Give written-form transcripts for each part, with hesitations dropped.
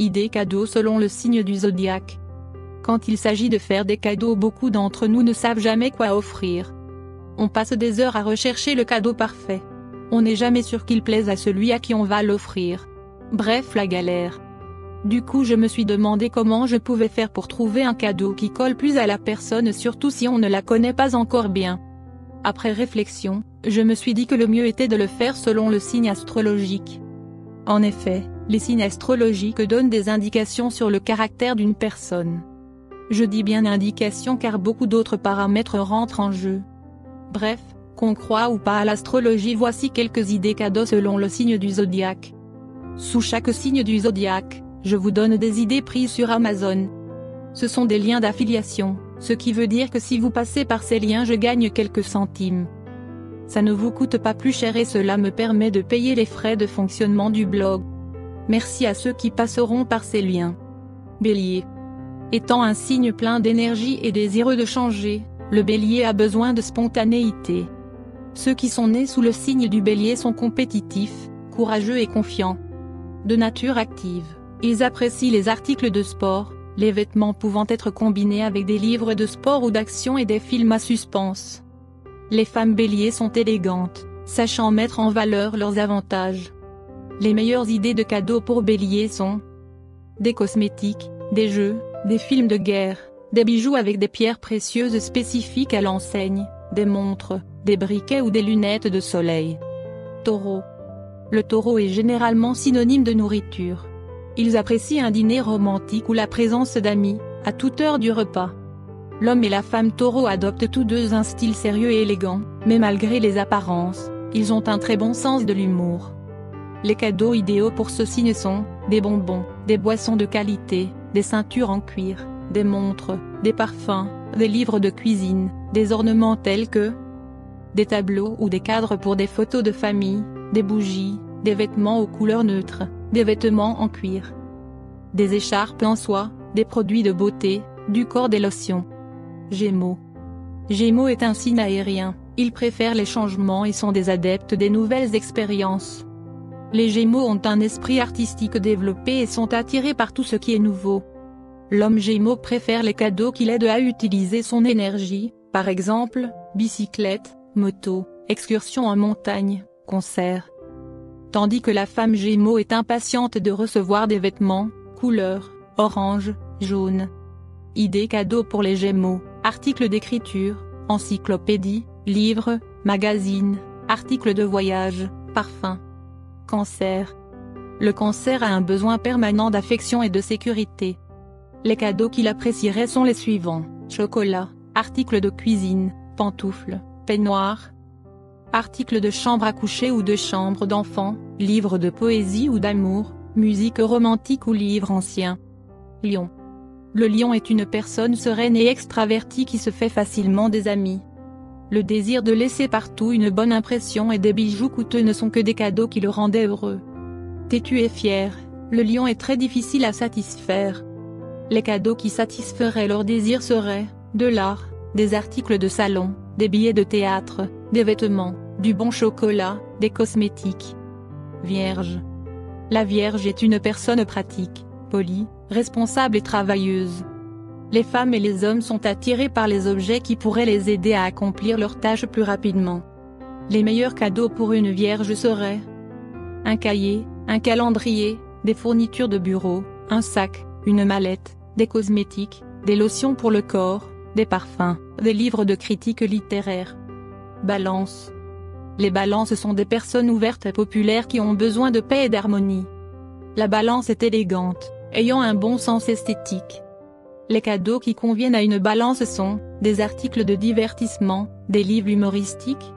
Idées cadeaux selon le signe du zodiaque. Quand il s'agit de faire des cadeaux, beaucoup d'entre nous ne savent jamais quoi offrir. On passe des heures à rechercher le cadeau parfait. On n'est jamais sûr qu'il plaise à celui à qui on va l'offrir. Bref, la galère. Du coup, je me suis demandé comment je pouvais faire pour trouver un cadeau qui colle plus à la personne, surtout si on ne la connaît pas encore bien. Après réflexion, je me suis dit que le mieux était de le faire selon le signe astrologique. En effet, les signes astrologiques donnent des indications sur le caractère d'une personne. Je dis bien indications car beaucoup d'autres paramètres rentrent en jeu. Bref, qu'on croit ou pas à l'astrologie, voici quelques idées cadeaux selon le signe du zodiaque. Sous chaque signe du zodiaque, je vous donne des idées prises sur Amazon. Ce sont des liens d'affiliation, ce qui veut dire que si vous passez par ces liens, je gagne quelques centimes. Ça ne vous coûte pas plus cher et cela me permet de payer les frais de fonctionnement du blog. Merci à ceux qui passeront par ces liens. Bélier. Étant un signe plein d'énergie et désireux de changer, le Bélier a besoin de spontanéité. Ceux qui sont nés sous le signe du Bélier sont compétitifs, courageux et confiants. De nature active, ils apprécient les articles de sport, les vêtements pouvant être combinés avec des livres de sport ou d'action et des films à suspense. Les femmes Bélier sont élégantes, sachant mettre en valeur leurs avantages. Les meilleures idées de cadeaux pour Bélier sont des cosmétiques, des jeux, des films de guerre, des bijoux avec des pierres précieuses spécifiques à l'enseigne, des montres, des briquets ou des lunettes de soleil. Taureau. Le taureau est généralement synonyme de nourriture. Ils apprécient un dîner romantique ou la présence d'amis, à toute heure du repas. L'homme et la femme taureau adoptent tous deux un style sérieux et élégant, mais malgré les apparences, ils ont un très bon sens de l'humour. Les cadeaux idéaux pour ce signe sont des bonbons, des boissons de qualité, des ceintures en cuir, des montres, des parfums, des livres de cuisine, des ornements tels que des tableaux ou des cadres pour des photos de famille, des bougies, des vêtements aux couleurs neutres, des vêtements en cuir, des écharpes en soie, des produits de beauté, du corps, des lotions. Gémeaux. Gémeaux est un signe aérien, ils préfèrent les changements et sont des adeptes des nouvelles expériences. Les Gémeaux ont un esprit artistique développé et sont attirés par tout ce qui est nouveau. L'homme Gémeaux préfère les cadeaux qui l'aident à utiliser son énergie, par exemple, bicyclette, moto, excursion en montagne, concert. Tandis que la femme Gémeaux est impatiente de recevoir des vêtements, couleur, orange, jaune. Idées cadeaux pour les Gémeaux, articles d'écriture, encyclopédie, livres, magazines, articles de voyage, parfums. Cancer. Le Cancer a un besoin permanent d'affection et de sécurité. Les cadeaux qu'il apprécierait sont les suivants: chocolat, articles de cuisine, pantoufles, peignoirs, articles de chambre à coucher ou de chambre d'enfant, livres de poésie ou d'amour, musique romantique ou livres anciens. Lion. Le lion est une personne sereine et extravertie qui se fait facilement des amis. Le désir de laisser partout une bonne impression et des bijoux coûteux ne sont que des cadeaux qui le rendaient heureux. Têtu et fier, le lion est très difficile à satisfaire. Les cadeaux qui satisferaient leurs désirs seraient de l'art, des articles de salon, des billets de théâtre, des vêtements, du bon chocolat, des cosmétiques. Vierge. La Vierge est une personne pratique, polie, responsable et travailleuse. Les femmes et les hommes sont attirés par les objets qui pourraient les aider à accomplir leurs tâches plus rapidement. Les meilleurs cadeaux pour une Vierge seraient un cahier, un calendrier, des fournitures de bureau, un sac, une mallette, des cosmétiques, des lotions pour le corps, des parfums, des livres de critiques littéraires. Balance. Les balances sont des personnes ouvertes et populaires qui ont besoin de paix et d'harmonie. La balance est élégante, ayant un bon sens esthétique. Les cadeaux qui conviennent à une balance sont des articles de divertissement, des livres humoristiques,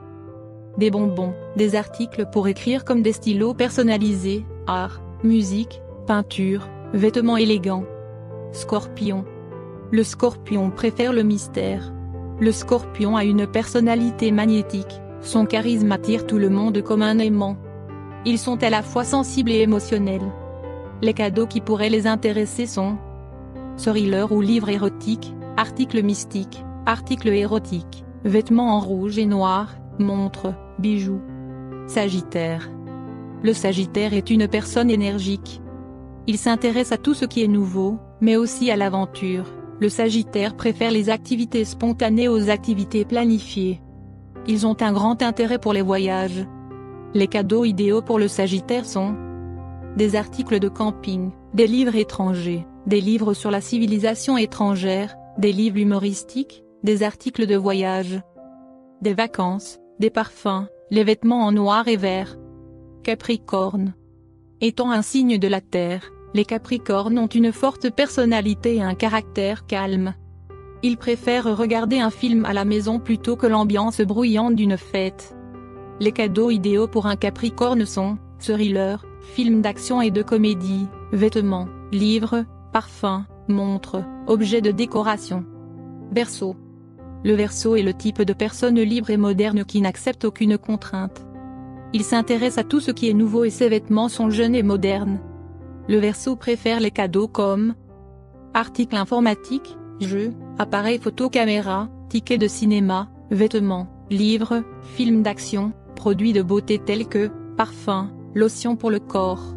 des bonbons, des articles pour écrire comme des stylos personnalisés, art, musique, peinture, vêtements élégants. Scorpion. Le Scorpion préfère le mystère. Le Scorpion a une personnalité magnétique, son charisme attire tout le monde comme un aimant. Ils sont à la fois sensibles et émotionnels. Les cadeaux qui pourraient les intéresser sont thrillers ou livres érotiques, articles mystiques, articles érotiques, vêtements en rouge et noir, montres, bijoux. Sagittaire. Le Sagittaire est une personne énergique. Il s'intéresse à tout ce qui est nouveau, mais aussi à l'aventure. Le Sagittaire préfère les activités spontanées aux activités planifiées. Ils ont un grand intérêt pour les voyages. Les cadeaux idéaux pour le Sagittaire sont des articles de camping, des livres étrangers, des livres sur la civilisation étrangère, des livres humoristiques, des articles de voyage, des vacances, des parfums, les vêtements en noir et vert. Capricorne. Étant un signe de la Terre, les Capricornes ont une forte personnalité et un caractère calme. Ils préfèrent regarder un film à la maison plutôt que l'ambiance bruyante d'une fête. Les cadeaux idéaux pour un Capricorne sont thrillers, films d'action et de comédie, vêtements, livres, parfums, montres, objets de décoration. Verseau. Le Verseau est le type de personne libre et moderne qui n'accepte aucune contrainte. Il s'intéresse à tout ce qui est nouveau et ses vêtements sont jeunes et modernes. Le Verseau préfère les cadeaux comme articles informatiques, jeux, appareils photo caméra, tickets de cinéma, vêtements, livres, films d'action, produits de beauté tels que parfums, lotions pour le corps.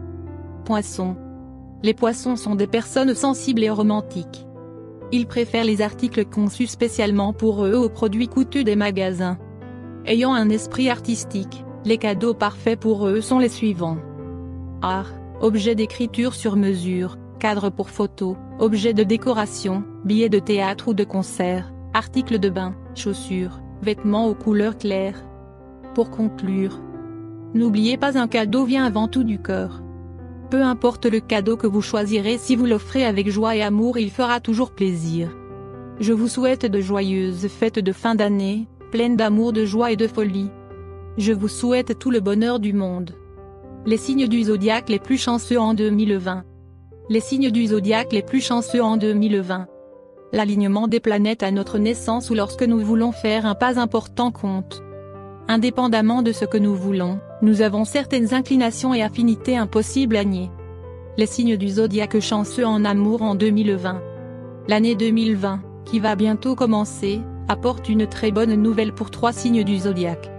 Poissons. Les Poissons sont des personnes sensibles et romantiques. Ils préfèrent les articles conçus spécialement pour eux aux produits coûteux des magasins. Ayant un esprit artistique, les cadeaux parfaits pour eux sont les suivants. Art, objets d'écriture sur mesure, cadres pour photos, objets de décoration, billets de théâtre ou de concert, articles de bain, chaussures, vêtements aux couleurs claires. Pour conclure, n'oubliez pas, un cadeau vient avant tout du cœur. Peu importe le cadeau que vous choisirez, si vous l'offrez avec joie et amour, il fera toujours plaisir. Je vous souhaite de joyeuses fêtes de fin d'année, pleines d'amour, de joie et de folie. Je vous souhaite tout le bonheur du monde. Les signes du zodiaque les plus chanceux en 2020. Les signes du zodiaque les plus chanceux en 2020. L'alignement des planètes à notre naissance ou lorsque nous voulons faire un pas important compte. Indépendamment de ce que nous voulons, nous avons certaines inclinations et affinités impossibles à nier. Les signes du zodiaque chanceux en amour en 2020. L'année 2020, qui va bientôt commencer, apporte une très bonne nouvelle pour 3 signes du zodiaque.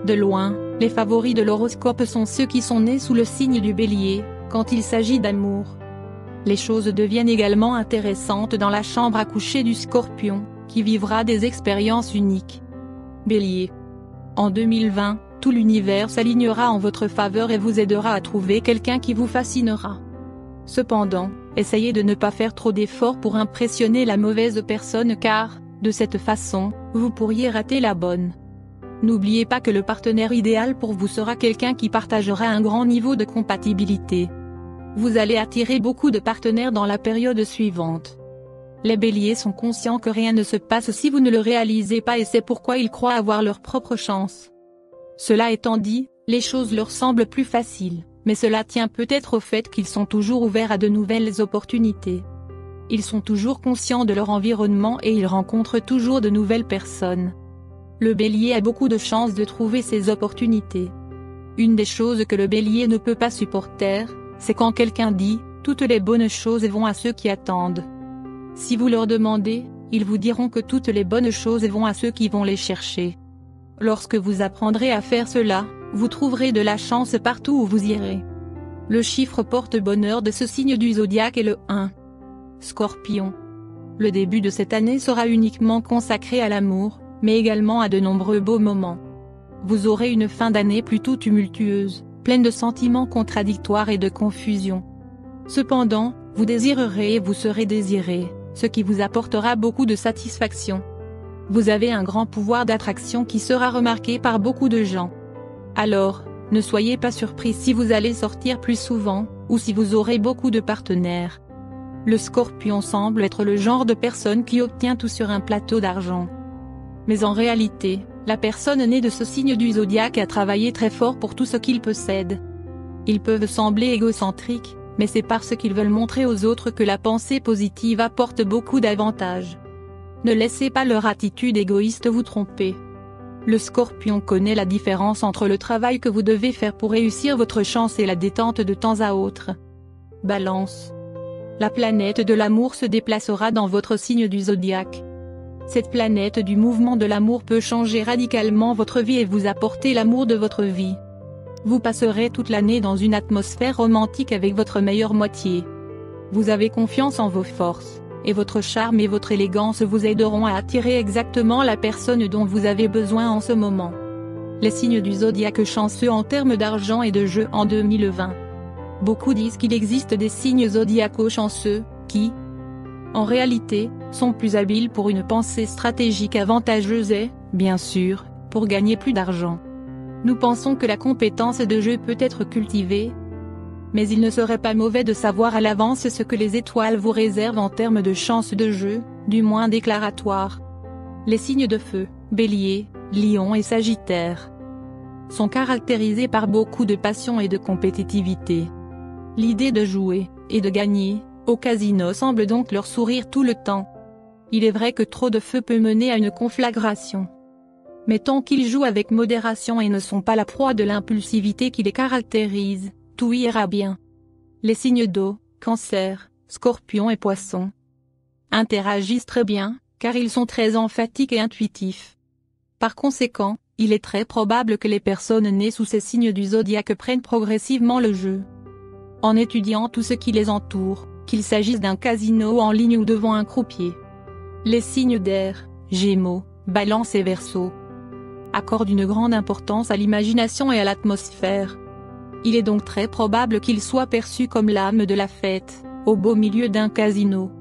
De loin, les favoris de l'horoscope sont ceux qui sont nés sous le signe du Bélier, quand il s'agit d'amour. Les choses deviennent également intéressantes dans la chambre à coucher du Scorpion, qui vivra des expériences uniques. Bélier. En 2020, tout l'univers s'alignera en votre faveur et vous aidera à trouver quelqu'un qui vous fascinera. Cependant, essayez de ne pas faire trop d'efforts pour impressionner la mauvaise personne car, de cette façon, vous pourriez rater la bonne. N'oubliez pas que le partenaire idéal pour vous sera quelqu'un qui partagera un grand niveau de compatibilité. Vous allez attirer beaucoup de partenaires dans la période suivante. Les béliers sont conscients que rien ne se passe si vous ne le réalisez pas et c'est pourquoi ils croient avoir leur propre chance. Cela étant dit, les choses leur semblent plus faciles, mais cela tient peut-être au fait qu'ils sont toujours ouverts à de nouvelles opportunités. Ils sont toujours conscients de leur environnement et ils rencontrent toujours de nouvelles personnes. Le bélier a beaucoup de chances de trouver ces opportunités. Une des choses que le bélier ne peut pas supporter, c'est quand quelqu'un dit « toutes les bonnes choses vont à ceux qui attendent ». Si vous leur demandez, ils vous diront que toutes les bonnes choses vont à ceux qui vont les chercher. Lorsque vous apprendrez à faire cela, vous trouverez de la chance partout où vous irez. Le chiffre porte-bonheur de ce signe du zodiaque est le 1. Scorpion. Le début de cette année sera uniquement consacré à l'amour, mais également à de nombreux beaux moments. Vous aurez une fin d'année plutôt tumultueuse, pleine de sentiments contradictoires et de confusion. Cependant, vous désirerez et vous serez désiré, ce qui vous apportera beaucoup de satisfaction. Vous avez un grand pouvoir d'attraction qui sera remarqué par beaucoup de gens. Alors, ne soyez pas surpris si vous allez sortir plus souvent, ou si vous aurez beaucoup de partenaires. Le Scorpion semble être le genre de personne qui obtient tout sur un plateau d'argent. Mais en réalité, la personne née de ce signe du zodiaque a travaillé très fort pour tout ce qu'il possède. Ils peuvent sembler égocentriques, mais c'est parce qu'ils veulent montrer aux autres que la pensée positive apporte beaucoup d'avantages. Ne laissez pas leur attitude égoïste vous tromper. Le Scorpion connaît la différence entre le travail que vous devez faire pour réussir votre chance et la détente de temps à autre. Balance. La planète de l'amour se déplacera dans votre signe du zodiaque. Cette planète du mouvement de l'amour peut changer radicalement votre vie et vous apporter l'amour de votre vie. Vous passerez toute l'année dans une atmosphère romantique avec votre meilleure moitié. Vous avez confiance en vos forces, et votre charme et votre élégance vous aideront à attirer exactement la personne dont vous avez besoin en ce moment. Les signes du zodiaque chanceux en termes d'argent et de jeu en 2020. Beaucoup disent qu'il existe des signes zodiacaux chanceux, qui, en réalité, sont plus habiles pour une pensée stratégique avantageuse et, bien sûr, pour gagner plus d'argent. Nous pensons que la compétence de jeu peut être cultivée, mais il ne serait pas mauvais de savoir à l'avance ce que les étoiles vous réservent en termes de chance de jeu, du moins déclaratoire. Les signes de feu, Bélier, Lion et Sagittaire, sont caractérisés par beaucoup de passion et de compétitivité. L'idée de jouer, et de gagner, au casino semble donc leur sourire tout le temps. Il est vrai que trop de feu peut mener à une conflagration. Mais tant qu'ils jouent avec modération et ne sont pas la proie de l'impulsivité qui les caractérise, tout ira bien. Les signes d'eau, Cancer, Scorpion et Poisson, interagissent très bien, car ils sont très emphatiques et intuitifs. Par conséquent, il est très probable que les personnes nées sous ces signes du zodiaque prennent progressivement le jeu. En étudiant tout ce qui les entoure, qu'il s'agisse d'un casino en ligne ou devant un croupier. Les signes d'air, Gémeaux, Balance et Verseau, accordent une grande importance à l'imagination et à l'atmosphère. Il est donc très probable qu'ils soient perçus comme l'âme de la fête, au beau milieu d'un casino.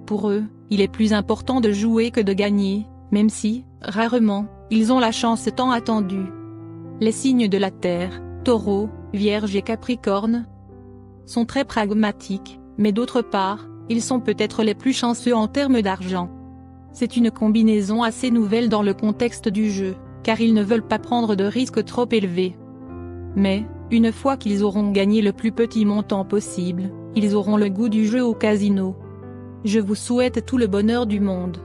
Pour eux, il est plus important de jouer que de gagner, même si, rarement, ils ont la chance tant attendue. Les signes de la Terre, Taureau, Vierge et Capricorne, sont très pragmatiques, mais d'autre part, ils sont peut-être les plus chanceux en termes d'argent. C'est une combinaison assez nouvelle dans le contexte du jeu, car ils ne veulent pas prendre de risques trop élevés. Mais, une fois qu'ils auront gagné le plus petit montant possible, ils auront le goût du jeu au casino. Je vous souhaite tout le bonheur du monde.